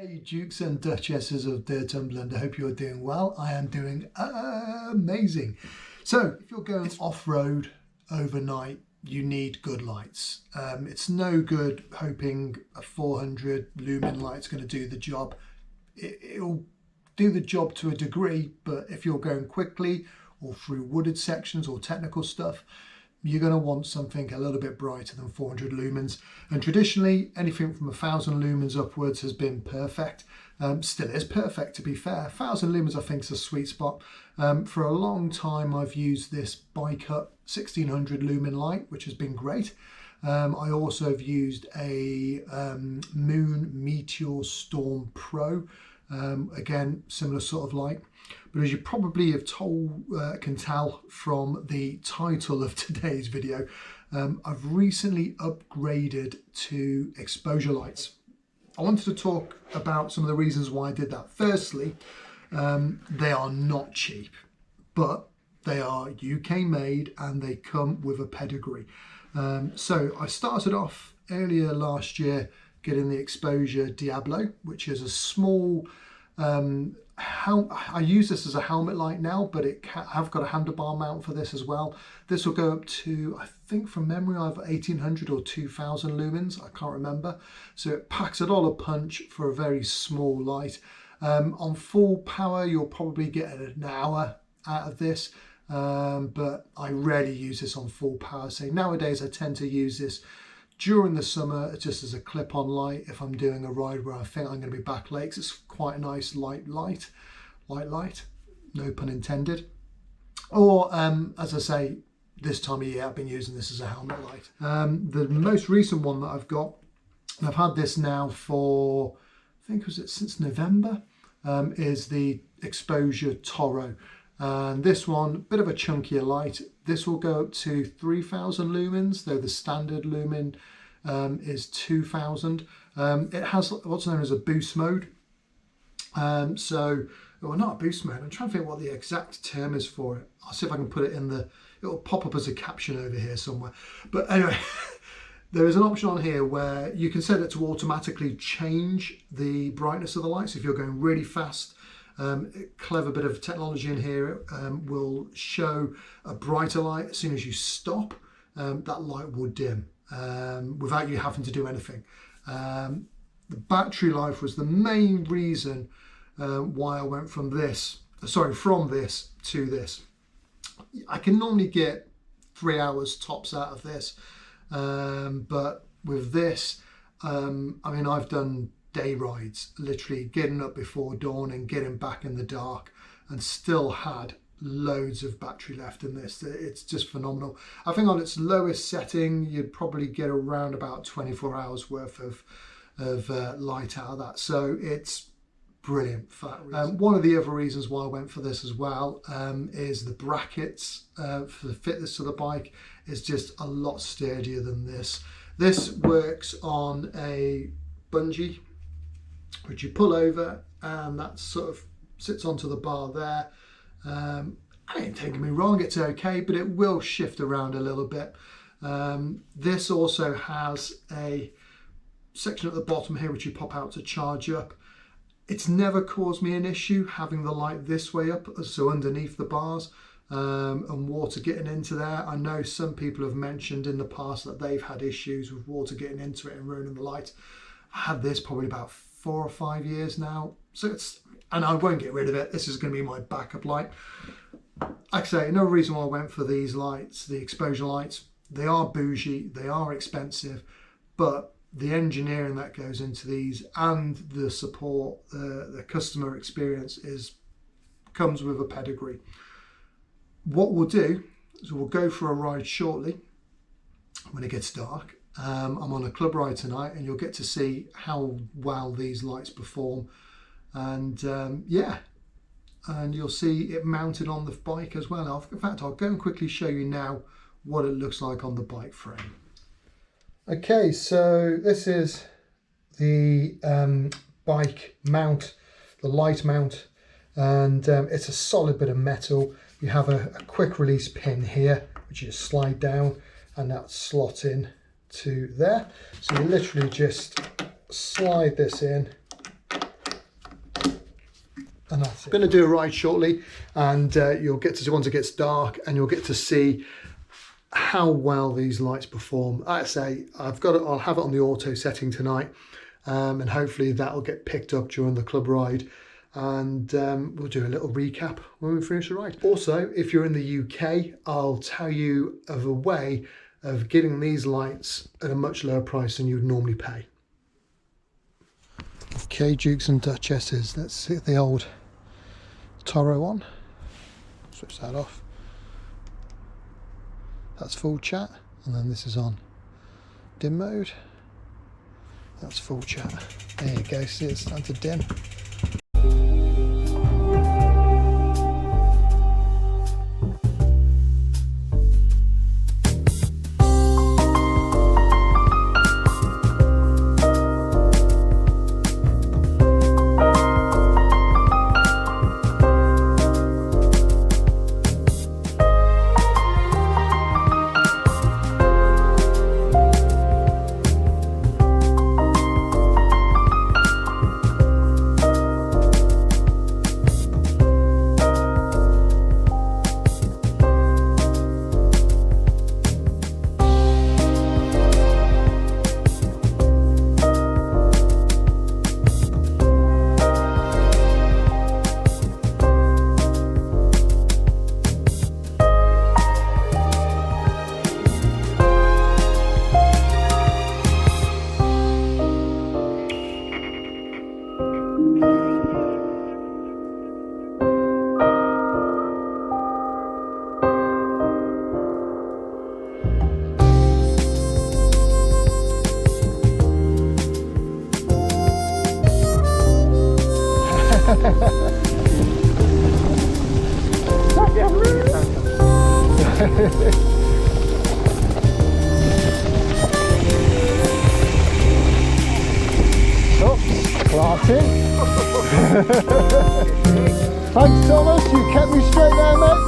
Hey Dukes and Duchesses of Durtumberland, I hope you're doing well. I am doing amazing. So if you're going off-road overnight, you need good lights. It's no good hoping a 400 lumen light's going to do the job. It'll do the job to a degree, but if you're going quickly or through wooded sections or technical stuff, you're going to want something a little bit brighter than 400 lumens. And traditionally, anything from 1000 lumens upwards has been perfect. Still is perfect, to be fair. 1000 lumens, I think, is a sweet spot. For a long time, I've used this Bike Up 1600 lumen light, which has been great. I also have used a Moon Meteor Storm Pro. Again, similar sort of light. But as you probably can tell from the title of today's video, I've recently upgraded to exposure lights. I wanted to talk about some of the reasons why I did that. Firstly, they are not cheap, but they are UK made and they come with a pedigree. So I started off earlier last year getting the Exposure Diablo, which is a small, I use this as a helmet light now, but I've got a handlebar mount for this as well. This will go up to, I think from memory, either 1800 or 2000 lumens, I can't remember. So it packs a lot of punch for a very small light. On full power, you'll probably get an hour out of this, but I rarely use this on full power. So nowadays I tend to use this during the summer just as a clip-on light if I'm doing a ride where I think I'm going to be back late. It's quite a nice light, no pun intended. Or as I say, this time of year I've been using this as a helmet light. The most recent one that I've got, and I've had this now for, I think was it since November, is the Exposure Toro. And this one, bit of a chunkier light. This will go up to 3000 lumens, though the standard lumen is 2000. It has what's known as a boost mode. Well, not a boost mode. I'm trying to think what the exact term is for it. I'll see if I can put it in it'll pop up as a caption over here somewhere. But anyway, there is an option on here where you can set it to automatically change the brightness of the lights. If you're going really fast, clever bit of technology in here, will show a brighter light. As soon as you stop, that light will dim without you having to do anything. The battery life was the main reason why I went from this to this. I can normally get 3 hours tops out of this, but with this, I mean, I've done day rides, literally getting up before dawn and getting back in the dark, and still had loads of battery left in this. It's just phenomenal. I think on its lowest setting you'd probably get around about 24 hours worth of light out of that, so it's brilliant for that reason. One of the other reasons why I went for this as well is the brackets for the fitness of the bike is just a lot sturdier than this. This works on a bungee which you pull over, and that sort of sits onto the bar there. Ain't taking me wrong, it's okay, but it will shift around a little bit. This also has a section at the bottom here which you pop out to charge up. It's never caused me an issue having the light this way up, so underneath the bars, and water getting into there. I know some people have mentioned in the past that they've had issues with water getting into it and ruining the light. I had this probably about 4 or 5 years now, and I won't get rid of it. This is going to be my backup light. Like I say, another reason why I went for these lights, the exposure lights, they are bougie, they are expensive, but the engineering that goes into these and the support, the customer experience comes with a pedigree. What we'll do is we'll go for a ride shortly when it gets dark. I'm on a club ride tonight, and you'll get to see how well these lights perform, and yeah, and you'll see it mounted on the bike as well. In fact, I'll go and quickly show you now what it looks like on the bike frame. Okay, so this is the bike mount, the light mount, and it's a solid bit of metal. You have a quick release pin here which you just slide down, and that slots in to there. So you literally just slide this in and that's it. I'm going to do a ride shortly, and you'll get to see once it gets dark, and you'll get to see how well these lights perform. Like I say, I'll have it on the auto setting tonight, and hopefully that'll get picked up during the club ride, and we'll do a little recap when we finish the ride. Also, if you're in the UK, I'll tell you of a way of getting these lights at a much lower price than you would normally pay. Okay, Dukes and Duchesses, let's see the old Toro on. Switch that off. That's full chat, and then this is on dim mode. That's full chat. There you go, see it's starting to dim. Thanks Thomas, you kept me straight there, mate.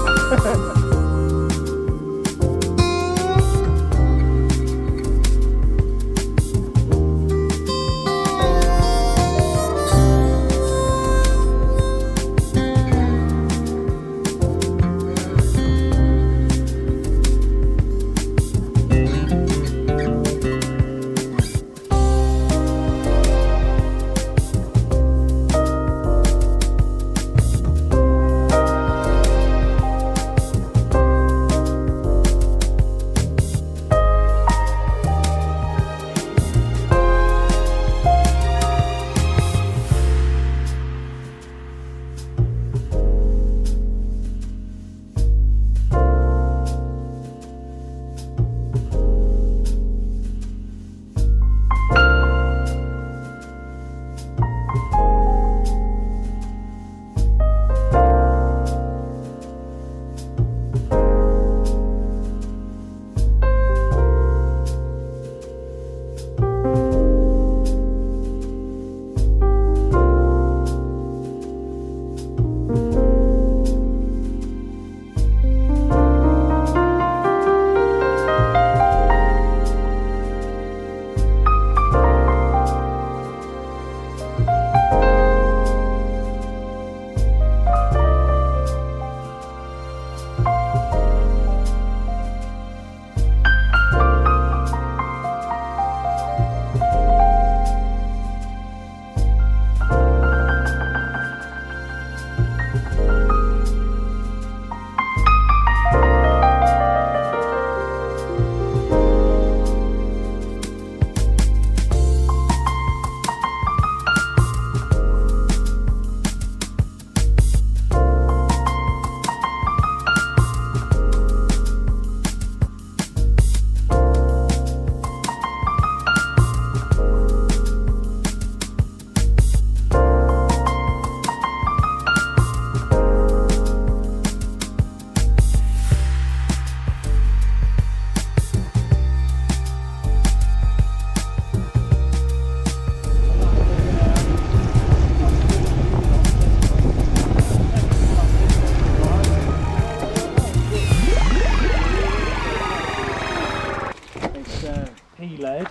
P-led.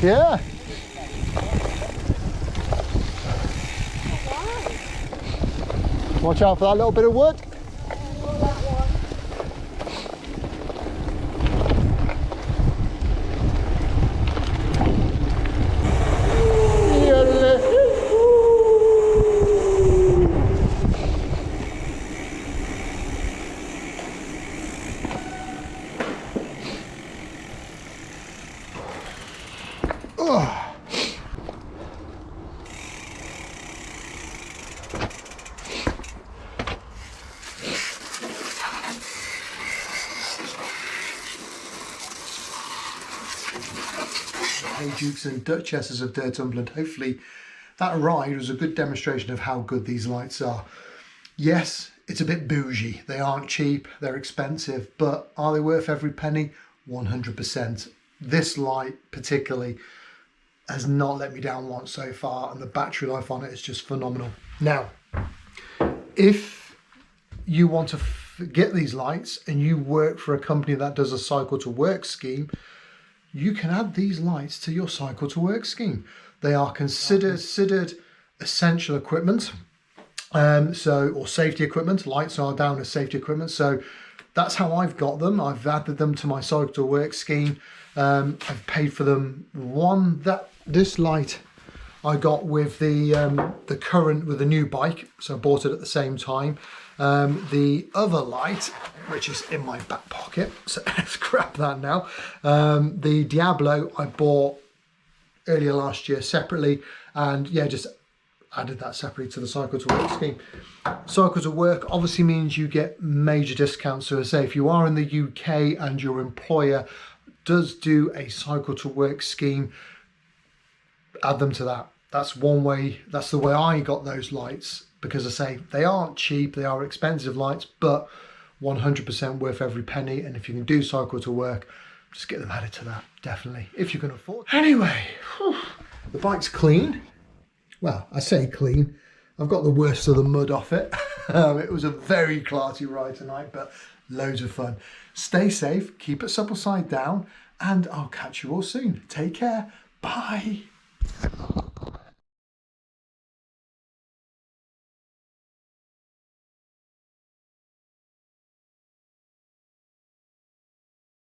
Yeah. Watch out for that little bit of wood. Hey Dukes and Duchesses of Dirtumberland, hopefully that ride was a good demonstration of how good these lights are. Yes, it's a bit bougie, they aren't cheap, they're expensive, but are they worth every penny? 100%. This light particularly has not let me down once so far, and the battery life on it is just phenomenal. Now, if you want to get these lights and you work for a company that does a cycle to work scheme, you can add these lights to your cycle to work scheme. They are considered essential equipment, or safety equipment. Lights are down as safety equipment, so that's how I've got them. I've added them to my cycle to work scheme. I've paid for them. This light I got with the new bike, so I bought it at the same time. The other light, which is in my back pocket, so let's grab that now. The Diablo I bought earlier last year separately, and yeah, just added that separately to the cycle to work scheme. Cycle to work obviously means you get major discounts. So say if you are in the UK and your employer does do a cycle to work scheme, add them to that. That's one way, that's the way I got those lights, because I say they aren't cheap, they are expensive lights, but 100% worth every penny. And if you can do cycle to work, just get them added to that, definitely, if you can afford. Anyway, the bike's clean. Well, I say clean. I've got the worst of the mud off it. It was a very clarty ride tonight, but loads of fun. Stay safe, keep it supple side down, and I'll catch you all soon. Take care. Bye.